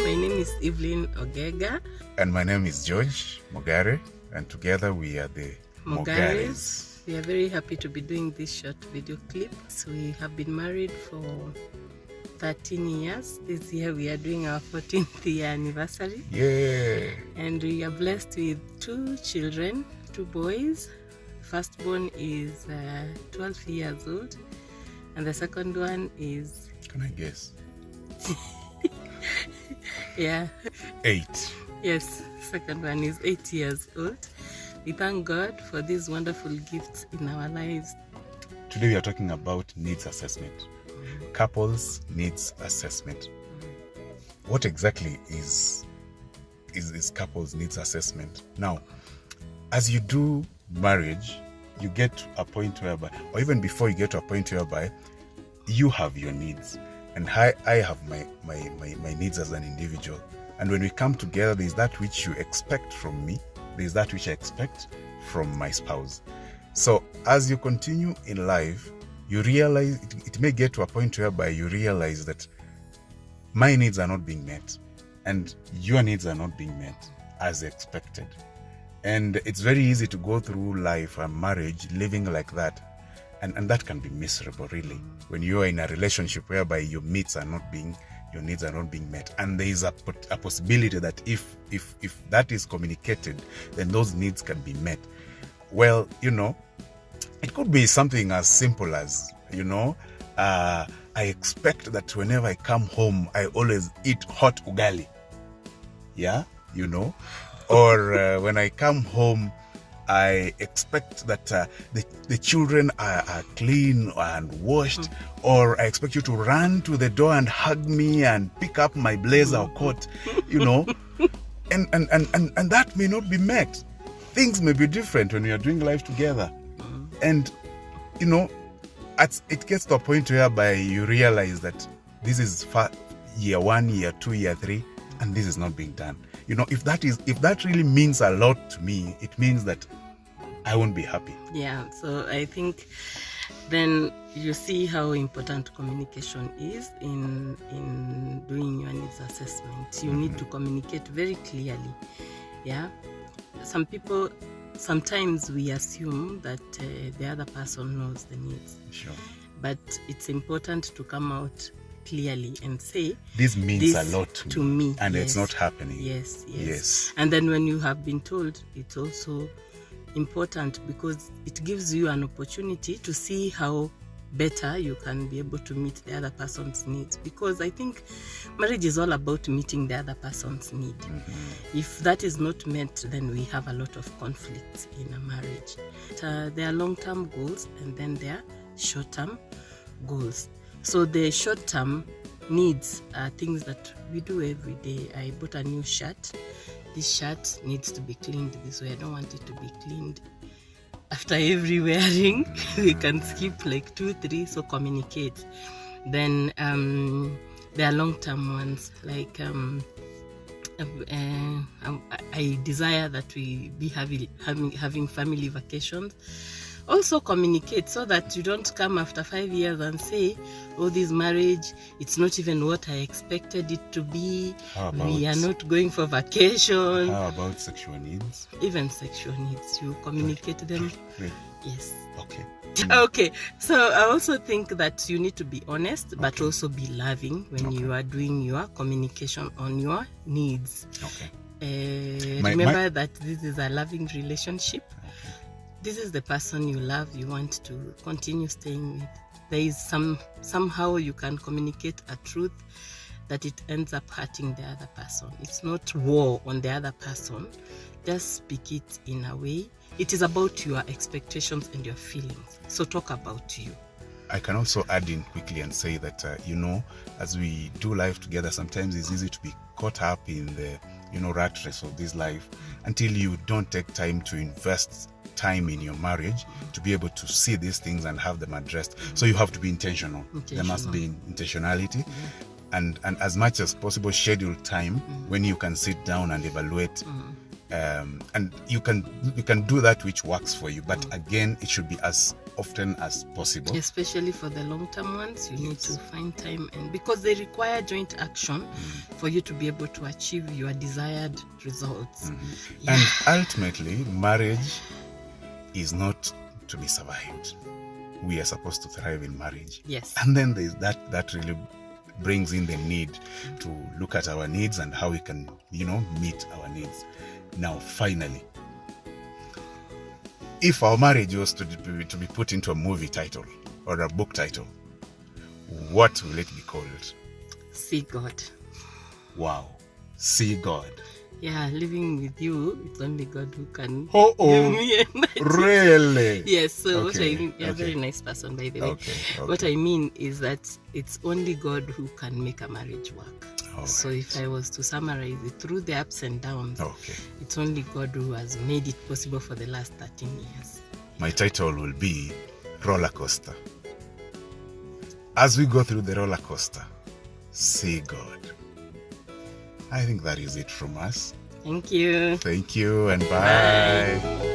My name is Evelyn Ogega. And my name is George Mogares, and together we are the Mogares. We are very happy to be doing this short video clip. So we have been married for 13 years. This year we are doing our 14th year anniversary. Yeah. And we are blessed with 2 children, 2 boys. Firstborn is 12 years old, and the second one is... Can I guess? Yeah. 8. Yes, second one is 8 years old. We thank God for these wonderful gifts in our lives. Today we are talking about needs assessment. Couples needs assessment. What exactly is couples needs assessment? Now, as you do marriage, you get to a point whereby, or even before you get to a point whereby, you have your needs, and I have my needs as an individual. And when we come together, there's that which you expect from me, there's that which I expect from my spouse. So as you continue in life, you realize it may get to a point whereby you realize that my needs are not being met and your needs are not being met as expected. And it's very easy to go through life and marriage living like that. And that can be miserable, really, when you are in a relationship whereby your needs are not being met. And there is a possibility that if that is communicated, then those needs can be met. Well, it could be something as simple as, I expect that whenever I come home, I always eat hot ugali. Yeah, or when I come home, I expect that the children are clean and washed, or I expect you to run to the door and hug me and pick up my blazer or coat, and that may not be met. Things may be different when we are doing life together, and it gets to a point whereby you realize that this is year 1, year 2, year 3, and this is not being done. If that really means a lot to me, it means that I won't be happy. Yeah, so I think then you see how important communication is in doing your needs assessment. You need to communicate very clearly. Yeah, sometimes we assume that the other person knows the needs. Sure. But it's important to come out clearly and say, this means a lot to me, and yes, it's not happening. Yes. And then when you have been told, it's also important because it gives you an opportunity to see how better you can be able to meet the other person's needs, because I think marriage is all about meeting the other person's need. If that is not met, then we have a lot of conflicts in a marriage. There are long-term goals and then there are short-term goals. So the short-term needs are things that we do every day. I bought a new shirt. This shirt needs to be cleaned this way. I don't want it to be cleaned after every wearing. We can skip like 2, 3, so communicate. Then there are long-term ones, like I desire that we be having family vacations. Also communicate so that you don't come after 5 years and say, oh, this marriage, it's not even what I expected it to be. We are not going for vacation. How about sexual needs? Even sexual needs, you communicate them. Really? Yes. Okay. Okay, so I also think that you need to be honest, but also be loving when you are doing your communication on your needs. Okay. Remember that this is a loving relationship. This is the person you love, you want to continue staying with. There is somehow you can communicate a truth that it ends up hurting the other person. It's not war on the other person. Just speak it in a way. It is about your expectations and your feelings. So talk about you. I can also add in quickly and say that, as we do life together, sometimes it's easy to be caught up in the, rat race of this life until you don't take time to invest time in your marriage to be able to see these things and have them addressed. So you have to be intentional. There must be intentionality. And as much as possible schedule time when you can sit down and evaluate and you can do that which works for you, but again, it should be as often as possible. Especially for the long-term ones, you need to find time, and because they require joint action for you to be able to achieve your desired results. And ultimately, marriage is not to be survived. We are supposed to thrive in marriage. Yes. And then there's that really brings in the need to look at our needs and how we can, meet our needs. Now, finally, if our marriage was to be put into a movie title or a book title, what will it be called? See God. Wow. See God. Yeah, living with you, it's only God who can give me a really? Yes, so what I Okay, mean, you're a very nice person, by the way. Okay. What I mean is that it's only God who can make a marriage work. So if I was to summarize it through the ups and downs, it's only God who has made it possible for the last 13 years. My title will be Roller Coaster. As we go through the roller coaster, see God. I think that is it from us. Thank you. Thank you and bye.